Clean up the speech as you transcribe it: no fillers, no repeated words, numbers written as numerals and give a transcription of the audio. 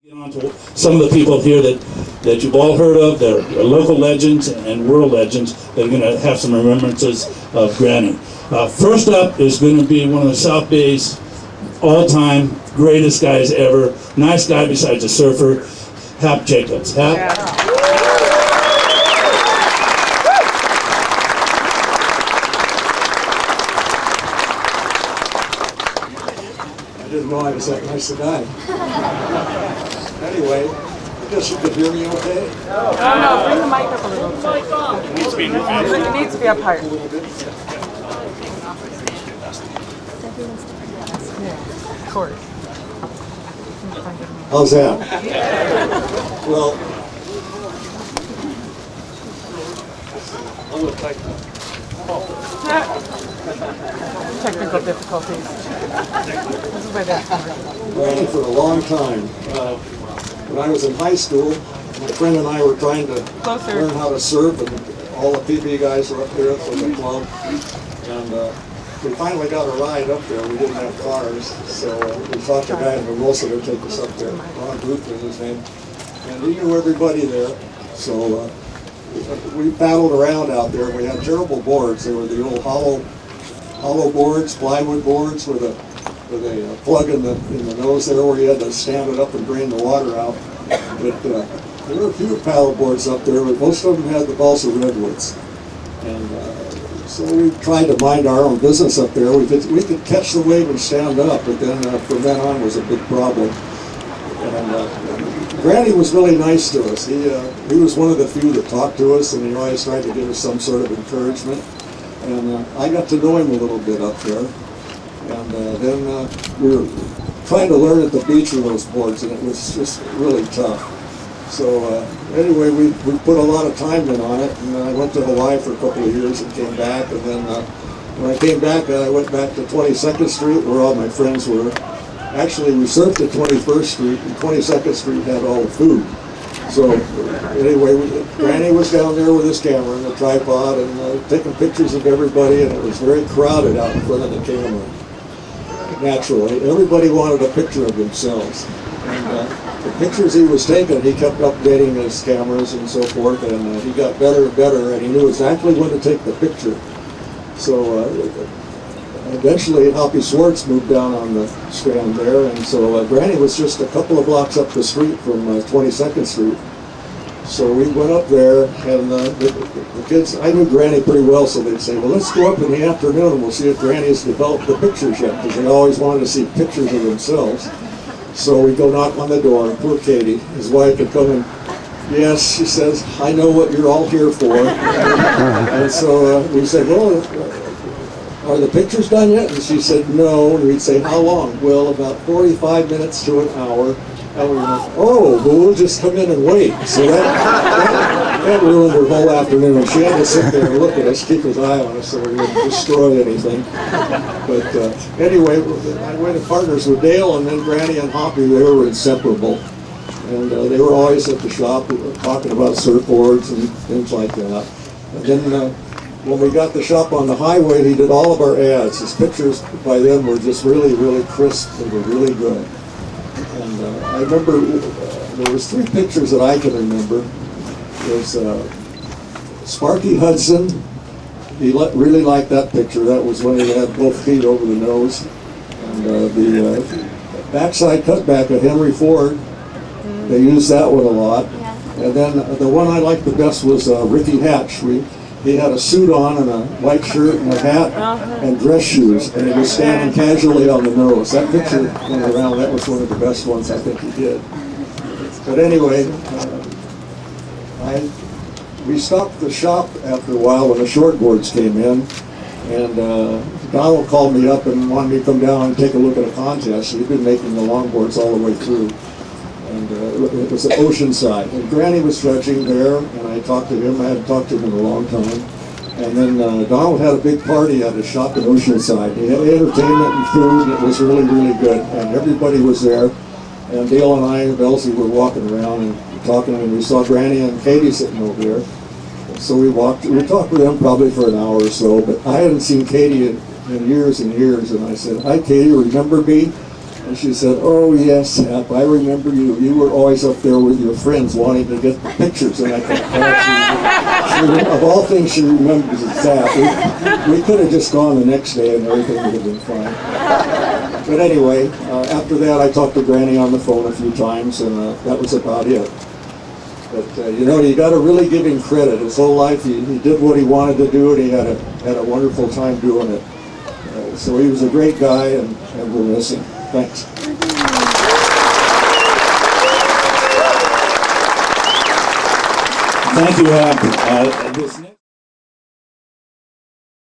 Get on to some of the people here that you've all heard of. They're local legends and world legends that are going to have some remembrances of Granny. First up is going to be one of the South Bay's all-time greatest guys ever. Nice guy besides a surfer, Hap Jacobs. Hap? Yeah. I didn't know I was that nice a guy. Anyway, I guess you could hear me okay? No, bring the mic up a little bit. It needs to be in your face. It needs to be up higher. A little bit. Yeah, of course. How's that? Well, Technical difficulties. This is my dad's Granny for a long time. When I was in high school, my friend and I were trying to learn how to surf, and all the PB guys were up there for the club. And we finally got a ride up there. We didn't have cars, so we thought the guy in the Hermosa would take us up there. Ron Booth was his name. And he knew everybody there. So we paddled around out there. We had terrible boards. They were the old hollow boards, plywood boards with a plug in the nose there where you had to stand it up and drain the water out. But there were a few paddle boards up there, but most of them had the balsa redwoods. And so we tried to mind our own business up there. We could catch the wave and stand up, but then from then on was a big problem. And Granny was really nice to us. He was one of the few that talked to us, and he always tried to give us some sort of encouragement. And I got to know him a little bit up there. And then we were trying to learn at the beach with those boards, and it was just really tough. So anyway, we put a lot of time in on it, and I went to Hawaii for a couple of years and came back. And then when I came back, I went back to 22nd Street where all my friends were. Actually, we surfed at 21st Street, and 22nd Street had all the food. So anyway, Granny was down there with his camera and the tripod and taking pictures of everybody, and it was very crowded out in front of the camera. Naturally, everybody wanted a picture of themselves. And the pictures he was taking, he kept updating his cameras and so forth, and he got better and better, and he knew exactly when to take the picture. So eventually, Hoppy Swartz moved down on the strand there, and so Granny was just a couple of blocks up the street from 22nd Street. So we went up there, and the kids, I knew Granny pretty well, so they'd say, well, let's go up in the afternoon and we'll see if Granny's developed the pictures yet, because they always wanted to see pictures of themselves. So we go knock on the door, and poor Katie, his wife, would come in. Yes, she says, I know what you're all here for. And so we said, well, are the pictures done yet? And she said, no. And we'd say, how long? Well, about 45 minutes to an hour. And we were like, oh, well, we'll just come in and wait. So that ruined her whole afternoon. She had to sit there and look at us, keep his eye on us so we wouldn't destroy anything. But anyway, I went to partners with Dale, and then Granny and Hoppy, they were inseparable. And they were always at the shop talking about surfboards and things like that. And then when we got the shop on the highway, he did all of our ads. His pictures by then were just really, really crisp. They were really good. And I remember there was 3 pictures that I can remember. There's Sparky Hudson. He really liked that picture. That was when he had both feet over the nose. And the backside cutback of Henry Ford, they used that one a lot. And then the one I liked the best was Ricky Hatch. He had a suit on and a white shirt and a hat and dress shoes, and he was standing casually on the nose. That picture went around. That was one of the best ones I think he did. But anyway, we stopped the shop after a while when the shortboards came in, and Donald called me up and wanted me to come down and take a look at a contest. He'd been making the longboards all the way through. And it was at Oceanside. And Granny was judging there, and I talked to him. I hadn't talked to him in a long time. And then Donald had a big party at his shop in Oceanside. He had entertainment and food, and it was really, really good. And everybody was there. And Dale and I and Elsie were walking around and talking, and we saw Granny and Katie sitting over there. So we talked with them probably for an hour or so, but I hadn't seen Katie in years and years. And I said, hi, Katie, remember me? And she said, "Oh yes, Hap, I remember you. You were always up there with your friends wanting to get the pictures." And I thought, of all things, she remembers that. We could have just gone the next day and everything would have been fine. But anyway, after that, I talked to Granny on the phone a few times, and that was about it. But you know, you got to really give him credit. His whole life, he did what he wanted to do, and he had a wonderful time doing it. So he was a great guy, and we'll miss him. Thanks. Thank you, Hap.